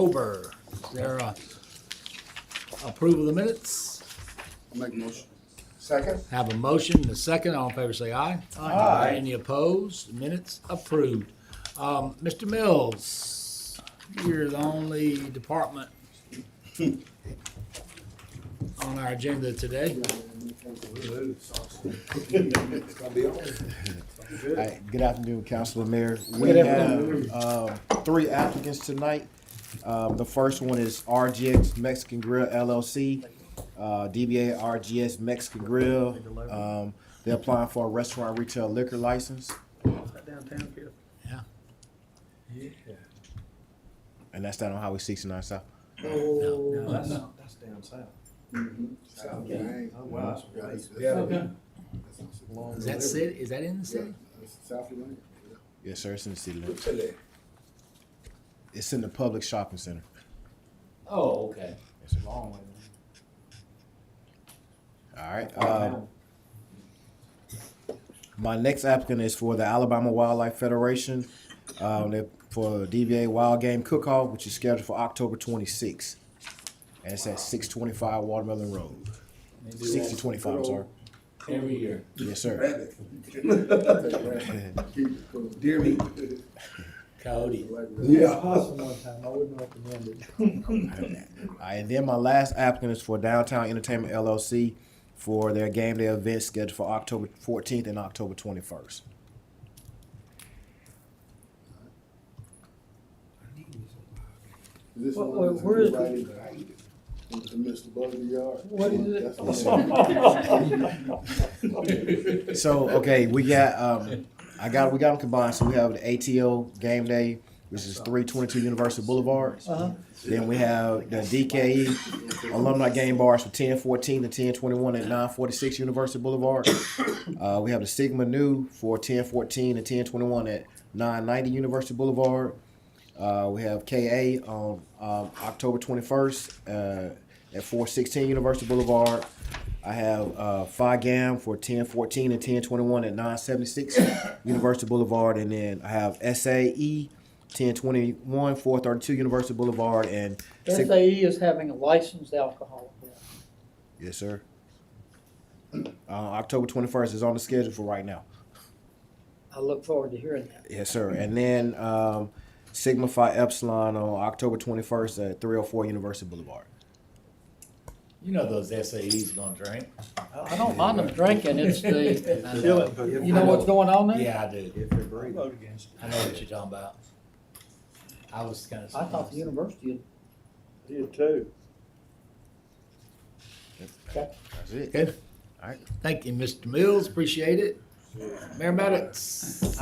October. Is there a approval of the minutes? I'll make a motion. Second? Have a motion and a second. All in favor say aye. Aye. Any opposed? Minutes approved. Mr. Mills, you're the only department on our agenda today. Hi, good afternoon, Councilor Mayor. We have 3 applicants tonight. The first one is RGX Mexican Grill LLC, DBA RGS Mexican Grill. They're applying for a restaurant retail liquor license, Downtown here. Yeah. Yeah. and that's down on Highway 69 South. Oh, that's down south. South Okay. Lane. Oh, wow. Yeah. Is that city? Is that in the city? South Lane. Yes, sir, it's in the city limits. Chile. It's in the public shopping center. Oh, okay. Yes, sir. Long way. All right. My next applicant is for the Alabama Wildlife Federation, they're for DBA Wild Game Cook-Off, which is scheduled for October 26th. And it's at 625 Watermelon Road. 6025, I'm sorry. Every year. Yes, sir. Rabbit. Deer meat. Coyote. Yeah. Awesome one time. I wouldn't recommend it. All right, and then my last applicant is for Downtown Entertainment LLC for their game day event scheduled for October 14th and October 21st. Is this What- one that's where is right in Mr. Bug's yard? What is it? That's So, okay, we got we got them combined. So we have the ATO game day, which is 322 University Boulevard. Then we have the DKE alumni game bars for 1014 and 1021 at 946 University Boulevard. We have the Sigma Nu for 1014 and 1021 at 990 University Boulevard. We have KA on October 21st at 416 University Boulevard. I have Phi Gam for 1014 and 1021 at 976 University Boulevard. And then I have SAE 1021, 432 University Boulevard. And SAE is having a licensed alcohol. yes, sir. October 21st is on the schedule for right now. I look forward to hearing that. Yes, sir. And then Sigma Phi Epsilon on October 21st at 304 University Boulevard. You know those SAEs gonna drink. I don't mind them drinking. It's the, you know what's going on there? Yeah, I do. If they're breathing. I know what you're talking about. I was kind of. I thought the university Did too. had. That's it. Good. All right. Thank you, Mr. Mills. Appreciate it. Mayor Maddox.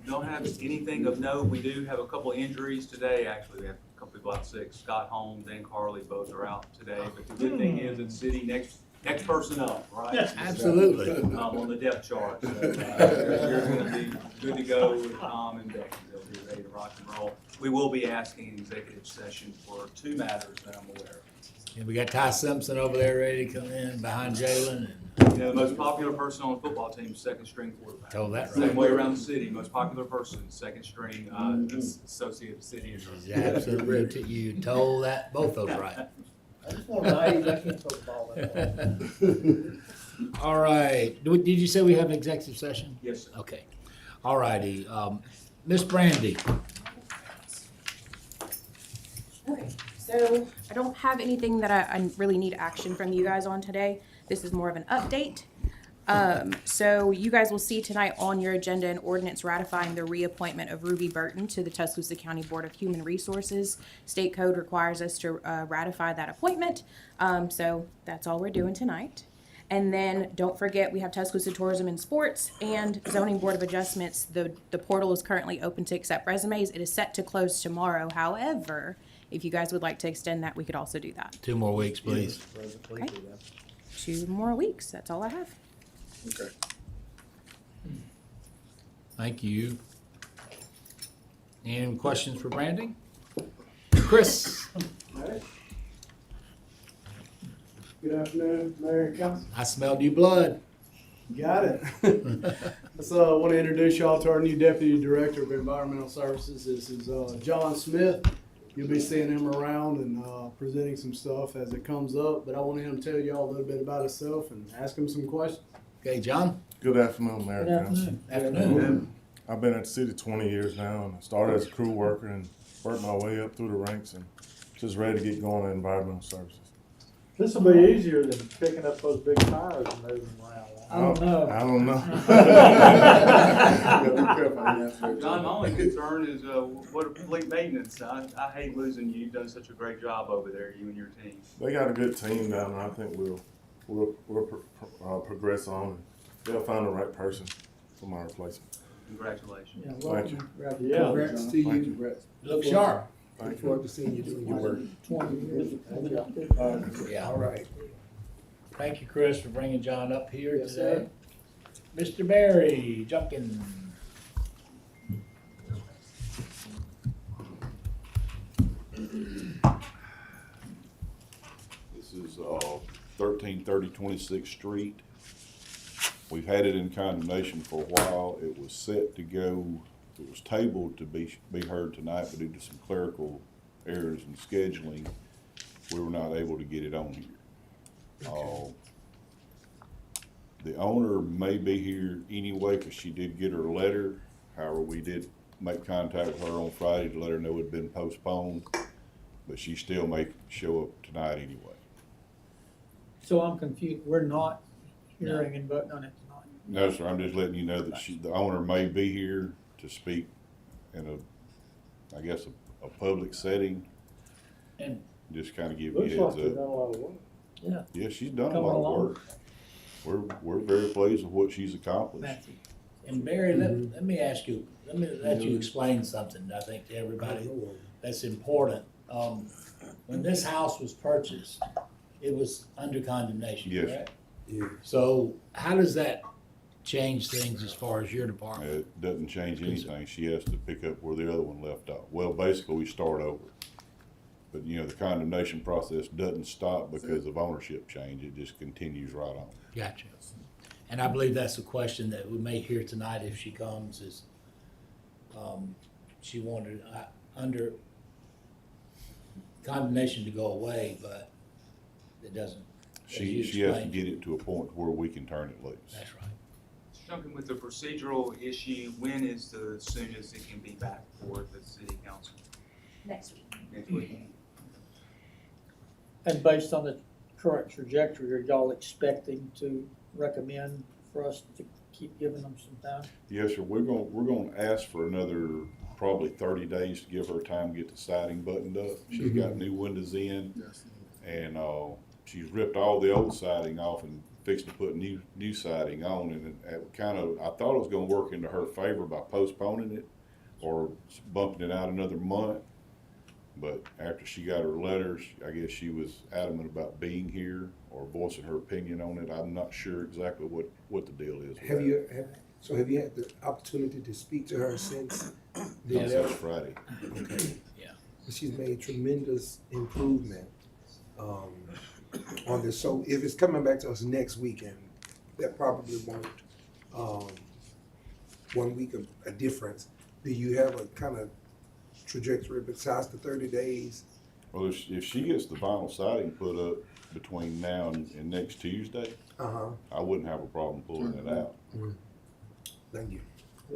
Don't have anything of note. We do have a couple injuries today. Actually, we have a couple people out sick. Scott Holmes and Carly both are out today. But the good thing is it's city next person up, right? Absolutely. On the depth chart. So, you're going to be good to go with Tom and Becky. They'll be ready to rock and roll. We will be asking an executive session for 2 matters that I'm aware of. And we got Ty Simpson over there ready to come in behind Jalen. You know, the most popular person on the football team is second string quarterback. Told that Same right. way around the city, most popular person, second string, Associated City Attorney. Absolutely. You told that, both those right. I just want to age. I can't throw the ball that All right. Did you say we have an executive session? Yes, sir. Okay. All righty. Miss Brandy. Okay, so I don't have anything that I really need action from you guys on today. This is more of an update. So you guys will see tonight on your agenda an ordinance ratifying the reappointment of Ruby Burton to the Tuscaloosa County Board of Human Resources. State code requires us to ratify that appointment. So that's all we're doing tonight. And then don't forget, we have Tuscaloosa Tourism and Sports and Zoning Board of Adjustments. The portal is currently open to accept resumes. It is set to close tomorrow. However, if you guys would like to extend that, we could also do that. 2 more weeks, please. Okay. 2 more weeks. That's all I have. Okay. Thank you. Any questions for Brandy? Chris? Good afternoon, Mayor and Council. I smelled you blood. Got it. So I want to introduce y'all to our new Deputy Director of Environmental Services. This is John Smith. you'll be seeing him around and presenting some stuff as it comes up. But I want him to tell y'all a little bit about himself and ask him some questions. Okay, John? Good afternoon, Mayor and Council. Afternoon. I've been at the city 20 years now, and I started as a crew worker and worked my way up through the ranks and just ready to get going in environmental services. This will be easier than picking up those big tires and moving them around. I don't know. I don't know. Gotta be careful how you answer that, John, my only concern is, what fleet maintenance, I hate losing you, you've done such a great job over there, you and your team. They got a good team down there. I think we'll progress on, and they'll find the right person for my replacement. Congratulations. Yeah, Thank you. Yeah. Congrats to Thank you. you. Look sharp. Look Thank you. forward to seeing you doing your work. 20 years. Yeah. All right. Thank you, Chris, for bringing John up here Yes, today. Mr. Barry Junkin. This is 1330 26th Street. We've had it in condemnation for a while. It was set to go, it was tabled to be heard tonight, but due to some clerical errors in scheduling, we were not able to get it on here. The owner may be here anyway because she did get her letter. However, we did make contact with her on Friday to let her know it had been postponed, but she still may show up tonight anyway. So I'm confused, we're not hearing and voting on it tonight. No, sir, I'm just letting you know that the owner may be here to speak in I guess, a public setting. And Just kind of give you a Looks heads like they've done up. a lot of work. Yeah, she's done a Coming lot of along. work. We're very pleased with what she's accomplished. Matthew. And Barry, let me ask you, let me let you explain something, I think, to everybody that's important. When this house was purchased, it was under condemnation, Yes. correct? Yeah. So how does that change things as far as your department? It doesn't change anything. She has to pick up where the other one left off. Well, basically, we start over. But, the condemnation process doesn't stop because of ownership change. It just continues right on. Gotcha. And I believe that's a question that we may hear tonight if she comes is, she wanted, under condemnation to go away, but it doesn't. as you She has to explained. get it to a point where we can turn it loose. That's right. Jumping with the procedural issue, when is the soonest it can be back for the city council? Next week. Next week? And based on the current trajectory, are y'all expecting to recommend for us to keep giving them some time? Yes, sir. We're gonna ask for another probably 30 days to give her time to get the siding buttoned up. She's got new windows in, Yes. and she's ripped all the old siding off and fixed to put new siding on. And it I thought it was gonna work into her favor by postponing it or bumping it out another month. But after she got her letters, I guess she was adamant about being here or voicing her opinion on it. I'm not sure exactly what the deal is. with Have that. you had the opportunity to speak to her since? Yes, that's Friday. Okay. Yeah. She's made tremendous improvement on this. So if it's coming back to us next weekend, that probably won't 1 week of a difference. Do you have a kind of trajectory besides the 30 days? Well, if she gets the vinyl siding put up between now and next Tuesday, I wouldn't have a problem pulling it out. Thank you.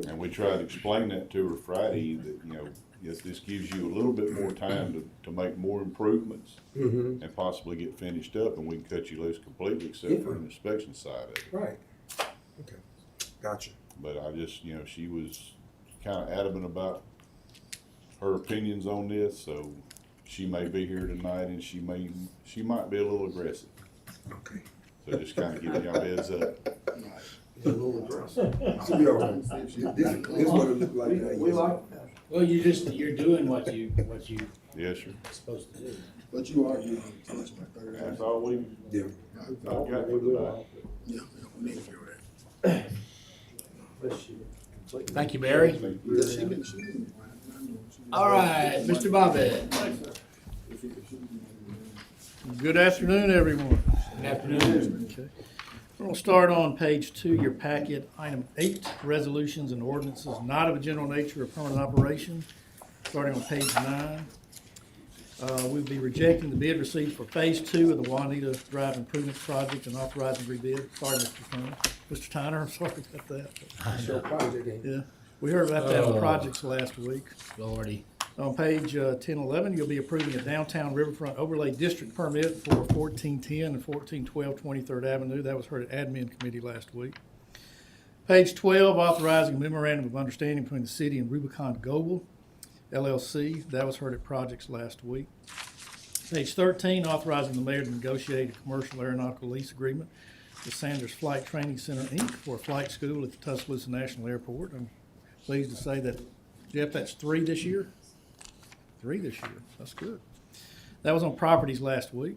And we tried to explain that to her Friday, that, yes, this gives you a little bit more time to make more improvements Mm-hmm. and possibly get finished up, and we can cut you loose completely except for an inspection side of it. Right. Okay. Gotcha. But I just, she was kind of adamant about her opinions on this, so she may be here tonight and she might be a little aggressive. Okay. So just kind of giving y'all a heads up. It's a little aggressive. So we all right. This is what it looked like now. We like that. Well, you're doing what you Yes, sir. supposed to do. But you are getting to touch my third eye. That's all we Yeah. I've got for tonight. Yeah, we need to figure that. Thank you, Barry. Yeah, she been. All right, Mr. Bobbitt. Good afternoon, everyone. Good afternoon. Okay. We're gonna start on page 2, your packet, item 8, resolutions and ordinances not of a general nature or permanent operation, starting on page 9. We'll be rejecting the bid received for Phase 2 of the Juanita Drive Improvement Project and authorizing rebid. Sorry, Mr. Tyner, I'm sorry about that. Show project ain't. Yeah, we heard about that on projects last week. Lordy. On page 1011, you'll be approving a downtown riverfront overlay district permit for 1410 and 1412 23rd Avenue. That was heard at admin committee last week. Page 12, authorizing a memorandum of understanding between the city and Rubicon Global LLC. That was heard at projects last week. Page 13, authorizing the mayor to negotiate a commercial aeronautical lease agreement with Sanders Flight Training Center, Inc. for a flight school at the Tuscaloosa National Airport. I'm pleased to say that, Jeff, that's 3 this year? 3 this year. That's good. That was on properties last week.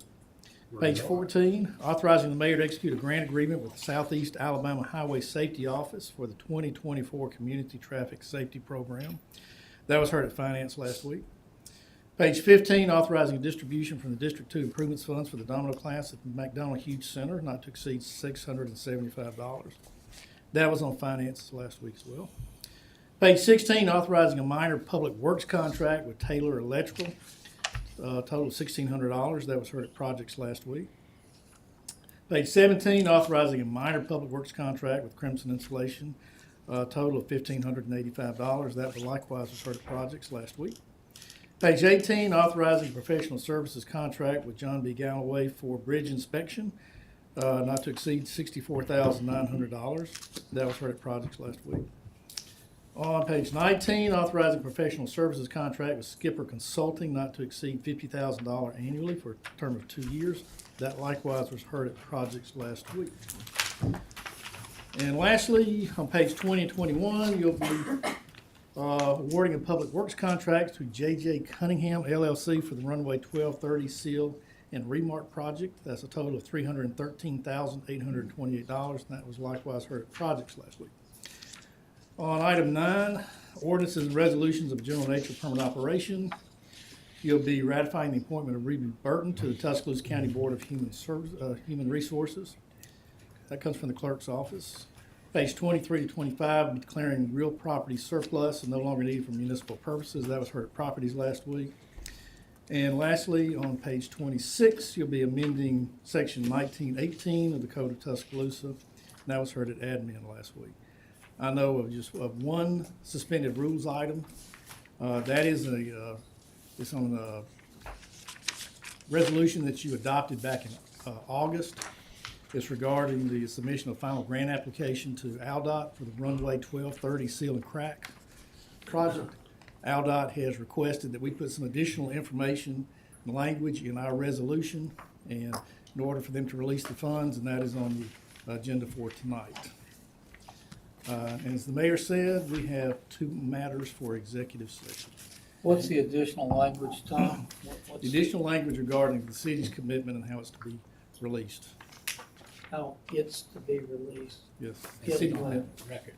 Page 14, authorizing the mayor to execute a grant agreement with the Southeast Alabama Highway Safety Office for the 2024 Community Traffic Safety Program. That was heard at finance last week. Page 15, authorizing a distribution from the District 2 Improvements Funds for the Domino class at the McDonald Hughes Center, not to exceed $675. That was on finance last week as well. Page 16, authorizing a minor public works contract with Taylor Electrical, total of $1,600. That was heard at projects last week. Page 17, authorizing a minor public works contract with Crimson Insulation, total of $1,585. That likewise was heard at projects last week. Page 18, authorizing a professional services contract with John B. Galloway for bridge inspection, not to exceed $64,900. That was heard at projects last week. On page 19, authorizing professional services contract with Skipper Consulting not to exceed $50,000 annually for a term of 2 years. That likewise was heard at projects last week. And lastly, on page 20 and 21, you'll be awarding a public works contract to J.J. Cunningham LLC for the runway 1230 seal and remark project. That's a total of $313,828, and that was likewise heard at projects last week. On item 9, ordinances and resolutions of general nature permanent operation. You'll be ratifying the appointment of Reba Burton to the Tuscaloosa County Board of Human Resources. That comes from the clerk's office. Page 23 to 25, declaring real property surplus and no longer needed for municipal purposes. That was heard at properties last week. And lastly, on page 26, you'll be amending section 1918 of the Code of Tuscaloosa. And that was heard at admin last week. I know of one suspended rules item. That is it's on a resolution that you adopted back in August. It's regarding the submission of final grant application to ALDOT for the runway 1230 seal and crack project. ALDOT has requested that we put some additional information and language in our resolution and in order for them to release the funds, and that is on the agenda for tonight. And as the mayor said, we have 2 matters for executive session. What's the additional language, Tom? The additional language regarding the city's commitment and how it's to be released. How it's to be released. Yes. Yeah, The city go ahead. commitment. Record.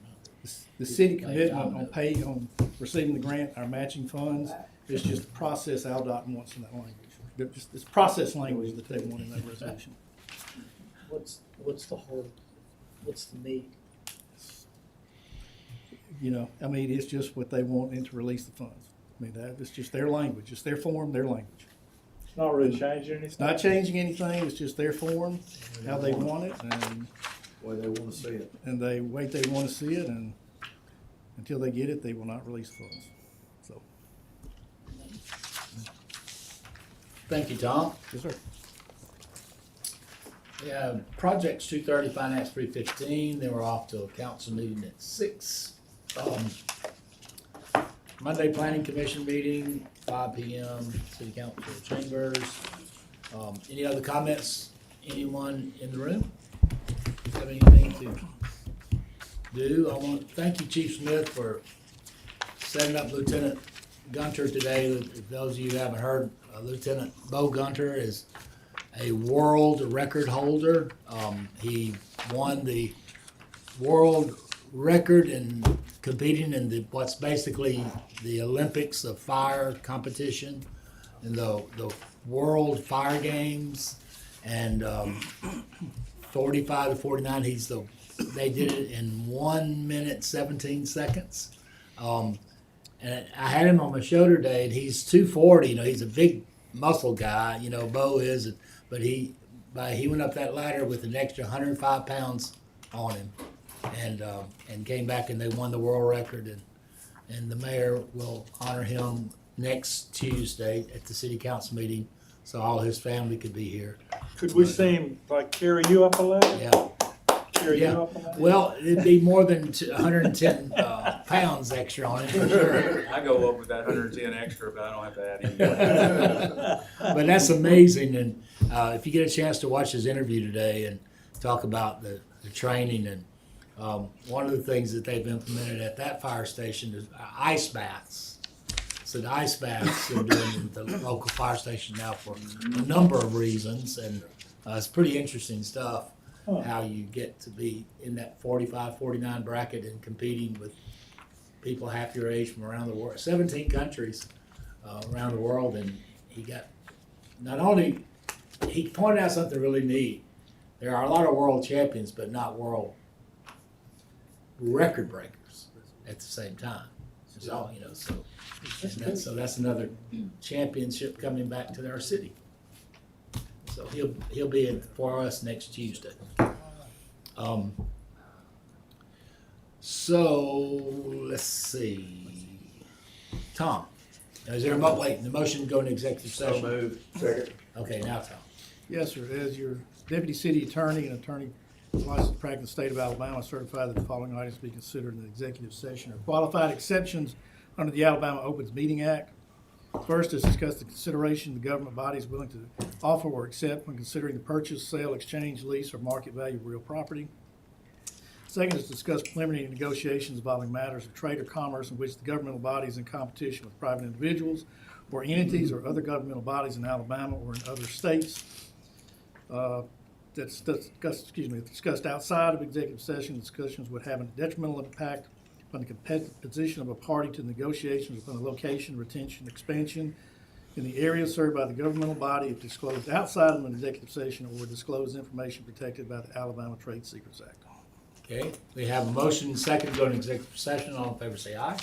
The city commitment on receiving the grant, our matching funds, is just the process ALDOT wants in that language. It's process language that they want in that resolution. What's the whole, what's the need? You know, I mean, it's just what they want and to release the funds. I mean, it's just their language, it's their form, their language. It's not really changing anything. It's not changing anything, it's just their form, how they want it, and The way they want to see it. and the way they want to see it, and until they get it, they will not release funds. So, Thank you, Tom. yes, sir. Yeah, projects 230, finance 315, they were off to a council meeting at 6. Monday planning commission meeting, 5 p.m., city council chambers. Any other comments? Anyone in the room have anything to do? I want to thank you, Chief Smith, for setting up Lieutenant Gunter today. If those of you who haven't heard, Lieutenant Bo Gunter is a world record holder. He won the world record in competing in what's basically the Olympics of fire competition and the World Fire Games, and 45 to 49. They did it in 1 minute 17 seconds. And I had him on my show today, and he's 240. You know, he's a big muscle guy, you know, Bo is, but he went up that ladder with an extra 105 pounds on him, and came back and they won the world record, and the mayor will honor him next Tuesday at the city council meeting, so all his family could be here. Could we see him like carry you up a ladder? Yeah. Carry Yeah. you up a ladder? Well, it'd be more than 110 pounds extra on it for sure. I go up with that 110 extra, but I don't have to add any. But that's amazing, and if you get a chance to watch his interview today and talk about the training, and one of the things that they've implemented at that fire station is ice baths. So the ice baths they're doing at the local fire station now for a number of reasons, and it's pretty interesting stuff. How you get to be in that 45, 49 bracket and competing with people half your age from around the world, 17 countries around the world, and he got, not only, he pointed out something really neat. There are a lot of world champions, but not world record breakers at the same time. So, you know, so that's another championship coming back to our city. So he'll be in for us next Tuesday. So let's see. Tom, is there the motion to go into executive session? So moved. Second. Okay, now Tom. Yes, sir. As your deputy city attorney and attorney licensed to practice in the state of Alabama, I certify that the following items be considered in an executive session are qualified exceptions under the Alabama Opens Meeting Act. First is discuss the consideration the government body is willing to offer or accept when considering the purchase, sale, exchange, lease, or market value of real property. Second is discuss preliminary negotiations involving matters of trade or commerce in which the governmental body is in competition with private individuals or entities or other governmental bodies in Alabama or in other states. That's discussed outside of executive session. Discussions would have a detrimental impact upon the competitive position of a party to negotiations upon the location, retention, expansion in the area served by the governmental body if disclosed outside of an executive session or disclosed information protected by the Alabama Trade Secrets Act. Okay, we have a motion and second to go into executive session. All in favor say aye.